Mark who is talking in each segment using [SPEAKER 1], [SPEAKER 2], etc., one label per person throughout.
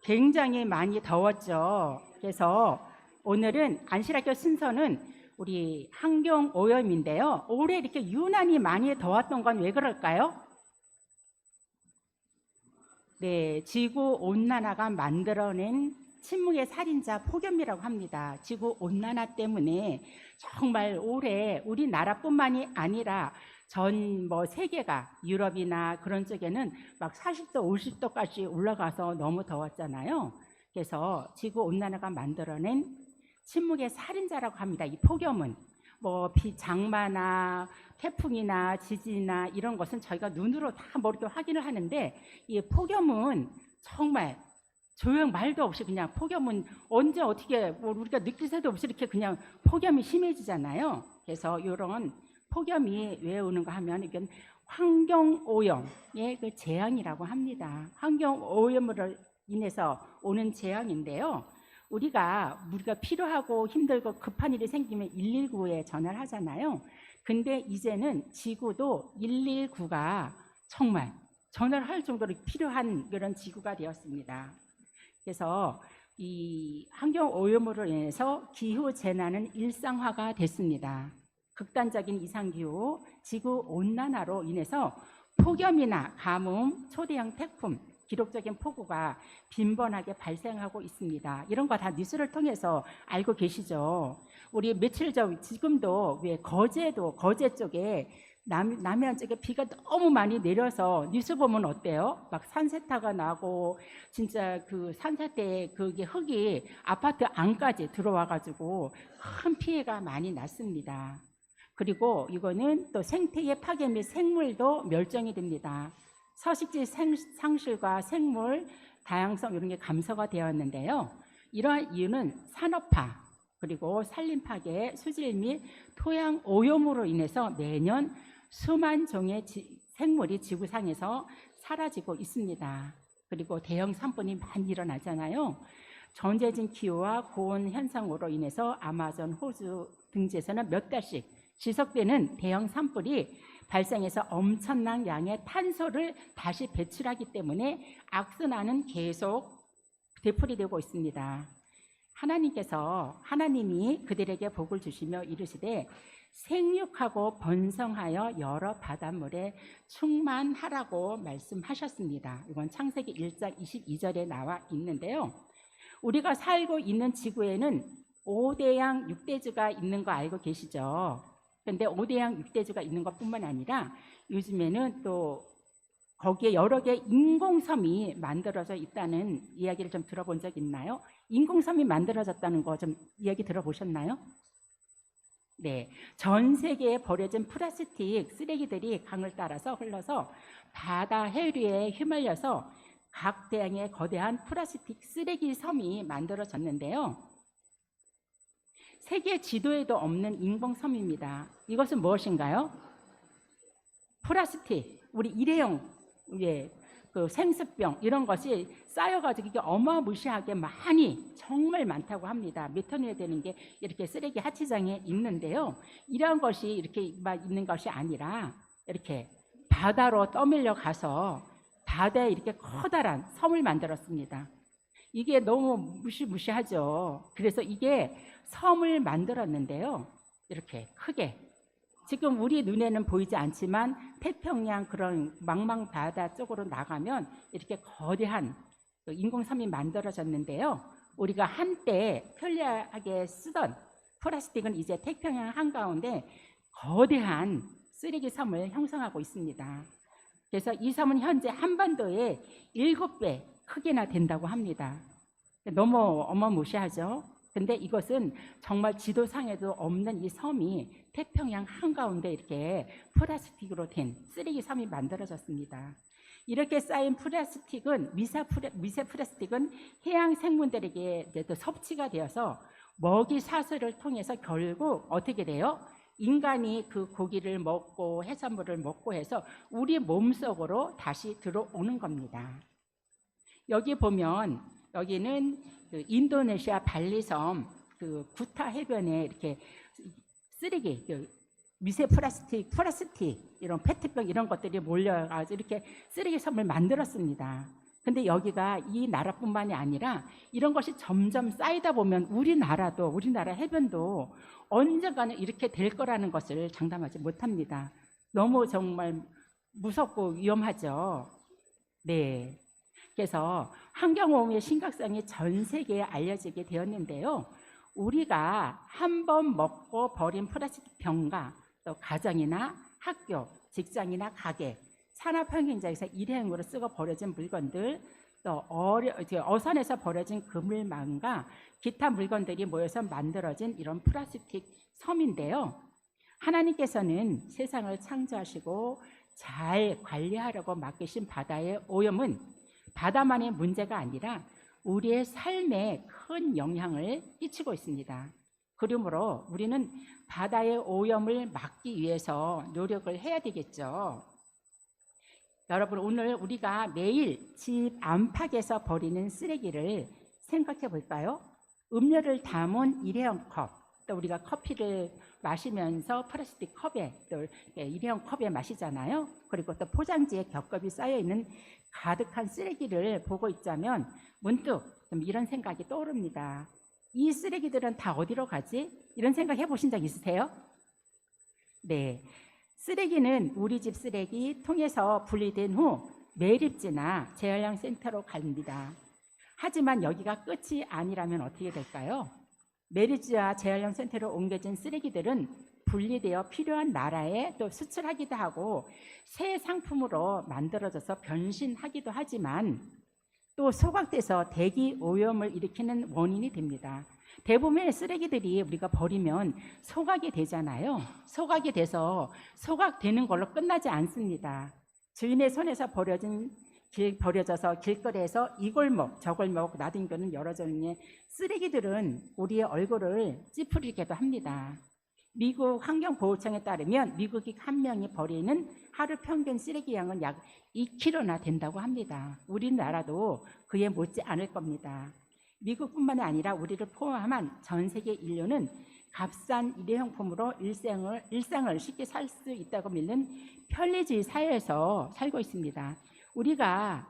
[SPEAKER 1] 굉장히 많이 더웠죠. 그래서 오늘은 안실학교 순서는 우리 환경 오염인데요. 올해 이렇게 유난히 많이 더웠던 건 왜 그럴까요? 네, 지구 온난화가 만들어낸 침묵의 살인자 폭염이라고 합니다. 지구 온난화 때문에 정말 올해 우리나라뿐만이 아니라 전 세계가 유럽이나 그런 쪽에는 막 40도, 50도까지 올라가서 너무 더웠잖아요. 그래서 지구 온난화가 만들어낸 침묵의 살인자라고 합니다. 이 폭염은 장마나 태풍이나 지진이나 이런 것은 저희가 눈으로 다 이렇게 확인을 하는데, 이 폭염은 정말 말도 없이 그냥 폭염은 언제 어떻게 우리가 느낄 새도 없이 이렇게 그냥 폭염이 심해지잖아요. 그래서 이런 폭염이 왜 오는가 하면 이건 환경오염의 그 재앙이라고 합니다. 환경오염으로 인해서 오는 재앙인데요. 우리가 필요하고 힘들고 급한 일이 생기면 119에 전화를 하잖아요. 근데 이제는 지구도 119가 정말 전화를 할 정도로 필요한 그런 지구가 되었습니다. 그래서 이 환경오염으로 인해서 기후재난은 일상화가 됐습니다. 극단적인 이상기후, 지구온난화로 인해서 폭염이나 가뭄, 초대형 태풍, 기록적인 폭우가 빈번하게 발생하고 있습니다. 이런 거 다 뉴스를 통해서 알고 계시죠? 우리 며칠 전 지금도 왜 거제 쪽에 남해안 쪽에 비가 너무 많이 내려서 뉴스 보면 어때요? 막 산세타가 나고 진짜 그 산사태 그게 흙이 아파트 안까지 들어와가지고 큰 피해가 많이 났습니다. 그리고 이거는 또 생태계 파괴 및 생물도 멸종이 됩니다. 서식지 상실과 생물 다양성 이런 게 감소가 되었는데요. 이러한 이유는 산업화 그리고 산림 파괴, 수질 및 토양 오염으로 인해서 매년 수만 종의 생물이 지구상에서 사라지고 있습니다. 그리고 대형 산불이 많이 일어나잖아요. 전재진 기후와 고온 현상으로 인해서 아마존, 호주 등지에서는 몇 달씩 지속되는 대형 산불이 발생해서 엄청난 양의 탄소를 다시 배출하기 때문에 악순환은 계속 되풀이되고 있습니다. 하나님이 그들에게 복을 주시며 이르시되 생육하고 번성하여 여러 바닷물에 충만하라고 말씀하셨습니다. 이건 창세기 1장 22절에 나와 있는데요. 우리가 살고 있는 지구에는 5대양 6대주가 있는 거 알고 계시죠? 그런데 5대양 6대주가 있는 것뿐만 아니라 요즘에는 또 거기에 여러 개의 인공섬이 만들어져 있다는 이야기를 좀 들어본 적 있나요? 인공섬이 만들어졌다는 거 좀 이야기 들어보셨나요? 네, 전 세계에 버려진 플라스틱 쓰레기들이 강을 따라서 흘러서 바다 해류에 휘말려서 각 대양의 거대한 플라스틱 쓰레기 섬이 만들어졌는데요. 세계 지도에도 없는 인공섬입니다. 이것은 무엇인가요? 플라스틱, 우리 일회용 그 생수병 이런 것이 쌓여가지고 이게 어마무시하게 정말 많다고 합니다. 몇 톤이나 되는 게 이렇게 쓰레기 하치장에 있는데요. 이러한 것이 이렇게 있는 것이 아니라 이렇게 바다로 떠밀려 가서 바다에 이렇게 커다란 섬을 만들었습니다. 이게 너무 무시무시하죠. 그래서 이게 섬을 만들었는데요. 이렇게 크게. 지금 우리 눈에는 보이지 않지만 태평양 그런 망망 바다 쪽으로 나가면 이렇게 거대한 인공섬이 만들어졌는데요. 우리가 한때 편리하게 쓰던 플라스틱은 이제 태평양 한가운데 거대한 쓰레기 섬을 형성하고 있습니다. 그래서 이 섬은 현재 한반도의 7배 크기나 된다고 합니다. 너무 어마무시하죠. 근데 이것은 정말 지도상에도 없는 이 섬이 태평양 한가운데 이렇게 플라스틱으로 된 쓰레기 섬이 만들어졌습니다. 이렇게 쌓인 플라스틱은 미세 플라스틱은 해양 생물들에게 또 섭취가 되어서 먹이 사슬을 통해서 결국 어떻게 돼요? 인간이 그 고기를 먹고 해산물을 먹고 해서 우리 몸속으로 다시 들어오는 겁니다. 여기 보면 여기는 그 인도네시아 발리섬 그 구타 해변에 이렇게 쓰레기, 미세 플라스틱 이런 페트병 이런 것들이 몰려가지고 이렇게 쓰레기 섬을 만들었습니다. 근데 여기가 이 나라뿐만이 아니라 이런 것이 점점 쌓이다 보면 우리나라 해변도 언젠가는 이렇게 될 거라는 것을 장담하지 못합니다. 너무 정말 무섭고 위험하죠. 네. 그래서 환경오염의 심각성이 전 세계에 알려지게 되었는데요. 우리가 한 번 먹고 버린 플라스틱 병과 또 가정이나 학교, 직장이나 가게, 산업 환경장에서 일회용으로 쓰고 버려진 물건들, 또 어선에서 버려진 그물망과 기타 물건들이 모여서 만들어진 이런 플라스틱 섬인데요. 하나님께서는 세상을 창조하시고 잘 관리하려고 맡기신 바다의 오염은 바다만의 문제가 아니라 우리의 삶에 큰 영향을 끼치고 있습니다. 그러므로 우리는 바다의 오염을 막기 위해서 노력을 해야 되겠죠. 여러분, 오늘 우리가 매일 집 안팎에서 버리는 쓰레기를 생각해 볼까요? 음료를 담은 일회용 컵, 또 우리가 커피를 마시면서 플라스틱 컵에, 또 일회용 컵에 마시잖아요. 그리고 또 포장지에 겹겹이 쌓여있는 가득한 쓰레기를 보고 있자면 문득 좀 이런 생각이 떠오릅니다. 이 쓰레기들은 다 어디로 가지? 이런 생각 해보신 적 있으세요? 네. 쓰레기는 우리 집 쓰레기 통해서 분리된 후 매립지나 재활용 센터로 갑니다. 하지만 여기가 끝이 아니라면 어떻게 될까요? 매립지와 재활용 센터로 옮겨진 쓰레기들은 분리되어 필요한 나라에 또 수출하기도 하고 새 상품으로 만들어져서 변신하기도 하지만 또 소각돼서 대기 오염을 일으키는 원인이 됩니다. 대부분의 쓰레기들이 우리가 버리면 소각이 되잖아요. 소각이 돼서 소각되는 걸로 끝나지 않습니다. 주인의 손에서 버려져서 길거리에서 이 골목 저 골목 나뒹구는 여러 종류의 쓰레기들은 우리의 얼굴을 찌푸리기도 합니다. 미국 환경보호청에 따르면 미국인 한 명이 버리는 하루 평균 쓰레기 양은 약 2kg나 된다고 합니다. 우리나라도 그에 못지 않을 겁니다. 미국뿐만 아니라 우리를 포함한 전 세계 인류는 값싼 일회용품으로 일상을 쉽게 살 수 있다고 믿는 편리주의 사회에서 살고 있습니다. 우리가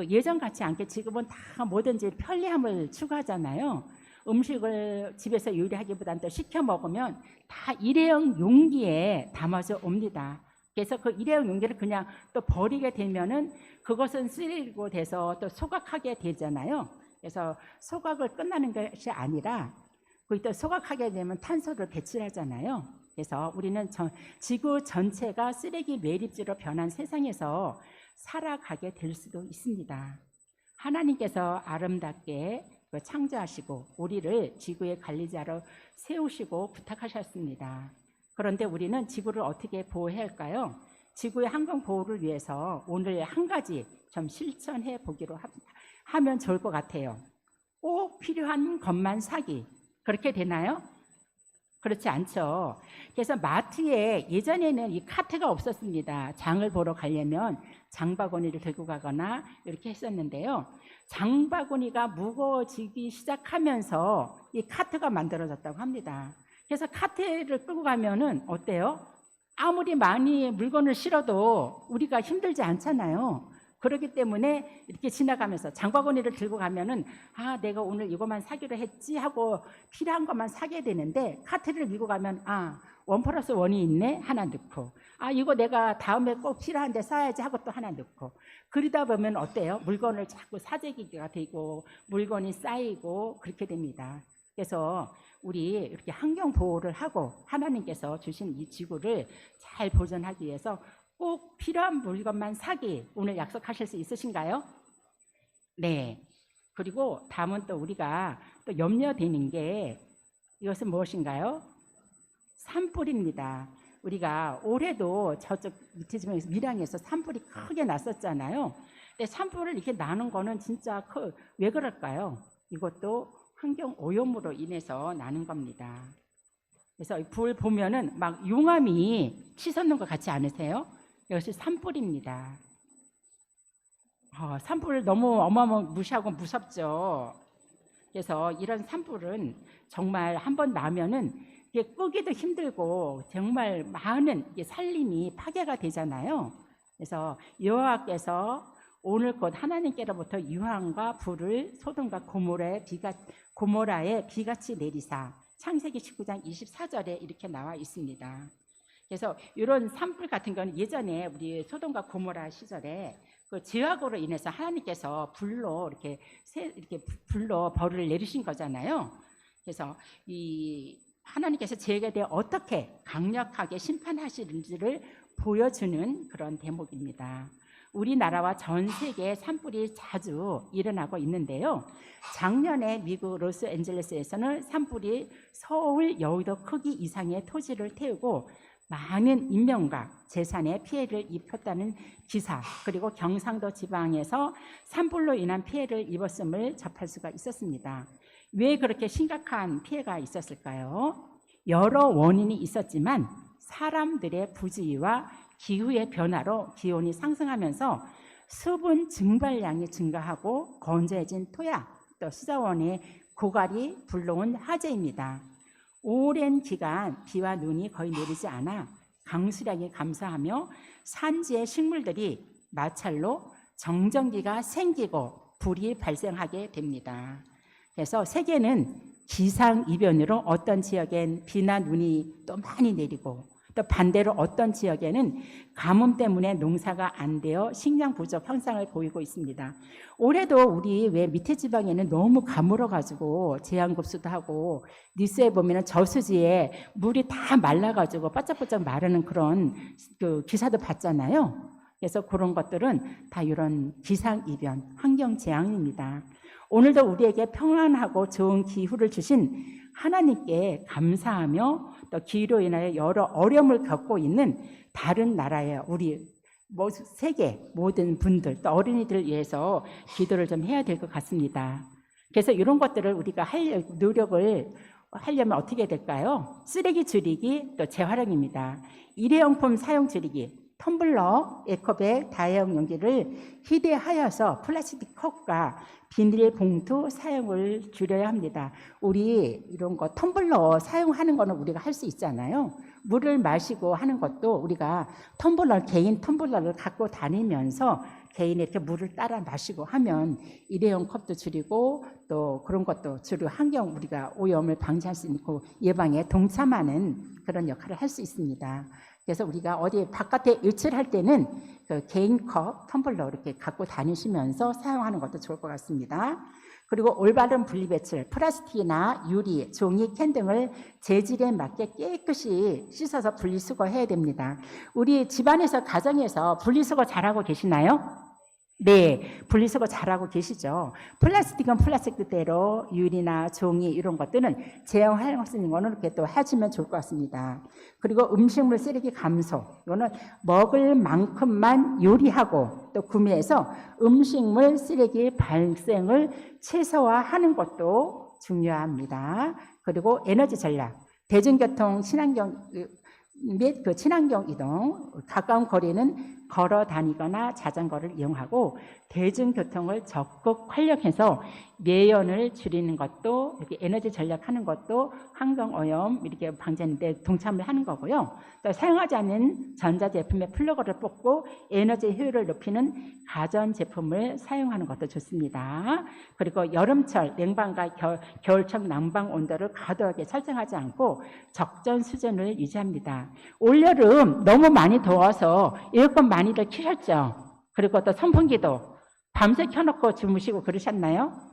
[SPEAKER 1] 예전 같지 않게 지금은 다 뭐든지 편리함을 추구하잖아요. 음식을 집에서 요리하기보다는 또 시켜 먹으면 다 일회용 용기에 담아서 옵니다. 그래서 그 일회용 용기를 그냥 또 버리게 되면은 그것은 쓰레기고 돼서 또 소각하게 되잖아요. 그래서 소각을 끝나는 것이 아니라 또 소각하게 되면 탄소를 배출하잖아요. 그래서 우리는 지구 전체가 쓰레기 매립지로 변한 세상에서 살아가게 될 수도 있습니다. 하나님께서 아름답게 창조하시고 우리를 지구의 관리자로 세우시고 부탁하셨습니다. 그런데 우리는 지구를 어떻게 보호해야 할까요? 지구의 환경 보호를 위해서 오늘 한 가지 좀 실천해 보기로 하면 좋을 것 같아요. 꼭 필요한 것만 사기. 그렇게 되나요? 그렇지 않죠. 그래서 마트에 예전에는 이 카트가 없었습니다. 장을 보러 가려면 장바구니를 들고 가거나 이렇게 했었는데요. 장바구니가 무거워지기 시작하면서 이 카트가 만들어졌다고 합니다. 그래서 카트를 끌고 가면은 어때요? 아무리 많이 물건을 실어도 우리가 힘들지 않잖아요. 그렇기 때문에 이렇게 지나가면서 장바구니를 들고 가면은 내가 오늘 이것만 사기로 했지 하고 필요한 것만 사게 되는데 카트를 밀고 가면 1+1이 있네 하나 넣고 이거 내가 다음에 꼭 필요한데 사야지 하고 또 하나 넣고 그러다 보면 어때요? 물건을 자꾸 사재기가 되고 물건이 쌓이고 그렇게 됩니다. 그래서 우리 이렇게 환경 보호를 하고 하나님께서 주신 이 지구를 잘 보존하기 위해서 꼭 필요한 물건만 사기 오늘 약속하실 수 있으신가요? 네. 그리고 다음은 또 우리가 또 염려되는 게 이것은 무엇인가요? 산불입니다. 우리가 올해도 저쪽 밑에 지방에서 밀양에서 산불이 크게 났었잖아요. 근데 산불을 이렇게 나는 거는 진짜 왜 그럴까요? 이것도 환경 오염으로 인해서 나는 겁니다. 그래서 불 보면은 막 용암이 치솟는 것 같지 않으세요? 이것이 산불입니다. 산불 너무 어마무시하고 무섭죠. 그래서 이런 산불은 정말 한번 나면은 이게 끄기도 힘들고 정말 많은 살림이 파괴가 되잖아요. 그래서 여호와께서 오늘 곧 하나님께로부터 유황과 불을 소돔과 고모라에 비같이 내리사. 창세기 19장 24절에 이렇게 나와 있습니다. 그래서 이런 산불 같은 거는 예전에 우리 소돔과 고모라 시절에 그 죄악으로 인해서 하나님께서 불로 이렇게 불로 벌을 내리신 거잖아요. 그래서 이 하나님께서 죄에 대해 어떻게 강력하게 심판하시는지를 보여주는 그런 대목입니다. 우리나라와 전 세계에 산불이 자주 일어나고 있는데요. 작년에 미국 로스앤젤레스에서는 산불이 서울 여의도 크기 이상의 토지를 태우고 많은 인명과 재산에 피해를 입혔다는 기사, 그리고 경상도 지방에서 산불로 인한 피해를 입었음을 접할 수가 있었습니다. 왜 그렇게 심각한 피해가 있었을까요? 여러 원인이 있었지만 사람들의 부주의와 기후의 변화로 기온이 상승하면서 수분 증발량이 증가하고 건조해진 토양, 또 수자원의 고갈이 불러온 화재입니다. 오랜 기간 비와 눈이 거의 내리지 않아 강수량이 감소하며 산지의 식물들이 마찰로 정전기가 생기고 불이 발생하게 됩니다. 그래서 세계는 기상이변으로 어떤 지역엔 비나 눈이 또 많이 내리고 또 반대로 어떤 지역에는 가뭄 때문에 농사가 안 되어 식량 부족 현상을 보이고 있습니다. 올해도 우리 왜 밑에 지방에는 너무 가물어가지고 제한급수도 하고 뉴스에 보면 저수지에 물이 다 말라가지고 바짝바짝 마르는 그런 그 기사도 봤잖아요. 그래서 그런 것들은 다 이런 기상이변, 환경재앙입니다. 오늘도 우리에게 평안하고 좋은 기후를 주신 하나님께 감사하며 또 기후로 인하여 여러 어려움을 겪고 있는 다른 나라의 우리 세계 모든 분들 또 어린이들을 위해서 기도를 좀 해야 될 것 같습니다. 그래서 이런 것들을 우리가 노력을 하려면 어떻게 될까요? 쓰레기 줄이기, 또 재활용입니다. 일회용품 사용 줄이기, 텀블러, 에코백, 다회용 용기를 희대하여서 플라스틱 컵과 비닐 봉투 사용을 줄여야 합니다. 우리 이런 거 텀블러 사용하는 거는 우리가 할 수 있잖아요. 물을 마시고 하는 것도 우리가 개인 텀블러를 갖고 다니면서 개인이 이렇게 물을 따라 마시고 하면 일회용 컵도 줄이고 또 그런 것도 줄이고 환경 우리가 오염을 방지할 수 있고 예방에 동참하는 그런 역할을 할 수 있습니다. 그래서 우리가 어디 바깥에 외출할 때는 그 개인 컵, 텀블러 이렇게 갖고 다니시면서 사용하는 것도 좋을 것 같습니다. 그리고 올바른 분리배출, 플라스틱이나 유리, 종이, 캔 등을 재질에 맞게 깨끗이 씻어서 분리수거해야 됩니다. 우리 집안에서, 가정에서 분리수거 잘하고 계시나요? 네, 분리수거 잘하고 계시죠. 플라스틱은 플라스틱대로 유리나 종이 이런 것들은 재활용할 수 있는 거는 이렇게 또 해주면 좋을 것 같습니다. 그리고 음식물 쓰레기 감소, 이거는 먹을 만큼만 요리하고 또 구매해서 음식물 쓰레기 발생을 최소화하는 것도 중요합니다. 그리고 에너지 전략, 대중교통 친환경 및 그 친환경 이동, 가까운 거리는 걸어 다니거나 자전거를 이용하고 대중교통을 적극 활용해서 매연을 줄이는 것도 이렇게 에너지 전략하는 것도 환경오염 이렇게 방지하는 데 동참을 하는 거고요. 또 사용하지 않는 전자제품의 플러그를 뽑고 에너지 효율을 높이는 가전제품을 사용하는 것도 좋습니다. 그리고 여름철 냉방과 겨울철 난방 온도를 과도하게 설정하지 않고 적정 수준을 유지합니다. 올여름 너무 많이 더워서 에어컨 많이들 켜셨죠? 그리고 또 선풍기도 밤새 켜놓고 주무시고 그러셨나요?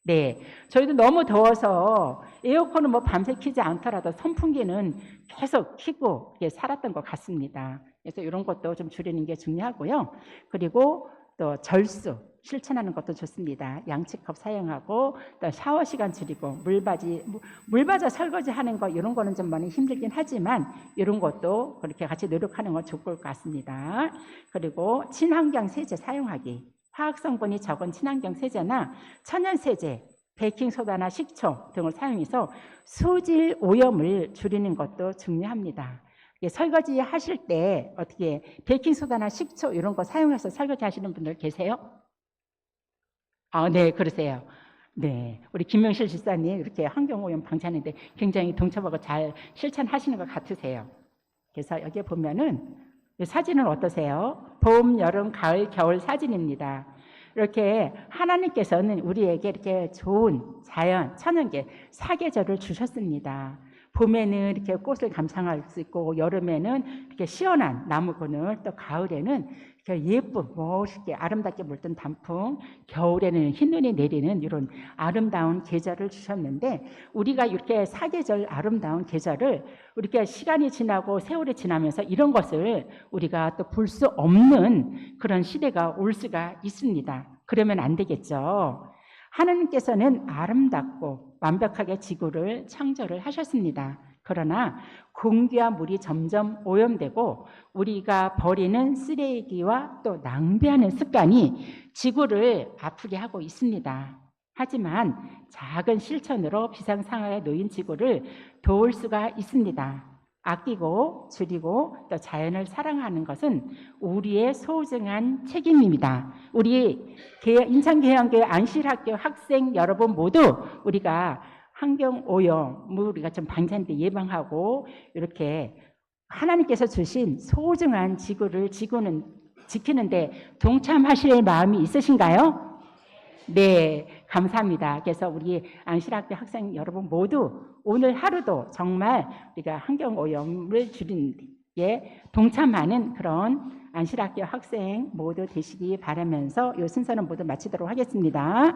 [SPEAKER 1] 네, 저희도 너무 더워서 에어컨은 뭐 밤새 켜지 않더라도 선풍기는 계속 켜고 살았던 것 같습니다. 그래서 이런 것도 좀 줄이는 게 중요하고요. 그리고 또 절수 실천하는 것도 좋습니다. 양치컵 사용하고 또 샤워 시간 줄이고 물바자 설거지 하는 거 이런 거는 좀 많이 힘들긴 하지만 이런 것도 그렇게 같이 노력하는 건 좋을 것 같습니다. 그리고 친환경 세제 사용하기. 화학 성분이 적은 친환경 세제나 천연 세제, 베이킹 소다나 식초 등을 사용해서 소질 오염을 줄이는 것도 중요합니다. 설거지 하실 때 어떻게 베이킹 소다나 식초 이런 거 사용해서 설거지 하시는 분들 계세요? 네, 그러세요. 네, 우리 김명실 집사님 이렇게 환경오염 방지하는데 굉장히 동참하고 잘 실천하시는 것 같으세요. 그래서 여기에 보면은 이 사진은 어떠세요? 봄, 여름, 가을, 겨울 사진입니다. 이렇게 하나님께서는 우리에게 이렇게 좋은 자연, 천연계, 사계절을 주셨습니다. 봄에는 이렇게 꽃을 감상할 수 있고, 여름에는 이렇게 시원한 나무그늘, 또 가을에는 이렇게 예쁜 멋있게 아름답게 물든 단풍, 겨울에는 흰눈이 내리는 이런 아름다운 계절을 주셨는데, 우리가 이렇게 사계절 아름다운 계절을 우리가 시간이 지나고 세월이 지나면서 이런 것을 우리가 또 볼 수 없는 그런 시대가 올 수가 있습니다. 그러면 안 되겠죠. 하나님께서는 아름답고 완벽하게 지구를 창조를 하셨습니다. 그러나 공기와 물이 점점 오염되고 우리가 버리는 쓰레기와 또 낭비하는 습관이 지구를 아프게 하고 있습니다. 하지만 작은 실천으로 비상상황에 놓인 지구를 도울 수가 있습니다. 아끼고 줄이고 또 자연을 사랑하는 것은 우리의 소중한 책임입니다. 우리 인천계양교회 안실학교 학생 여러분 모두 우리가 환경오염, 우리가 좀 방사능 예방하고 이렇게 하나님께서 주신 소중한 지구를 지키는데 동참하실 마음이 있으신가요? 네, 감사합니다. 그래서 우리 안실학교 학생 여러분 모두 오늘 하루도 정말 우리가 환경오염을 줄이는 데 동참하는 그런 안실학교 학생 모두 되시기 바라면서 이 순서는 모두 마치도록 하겠습니다.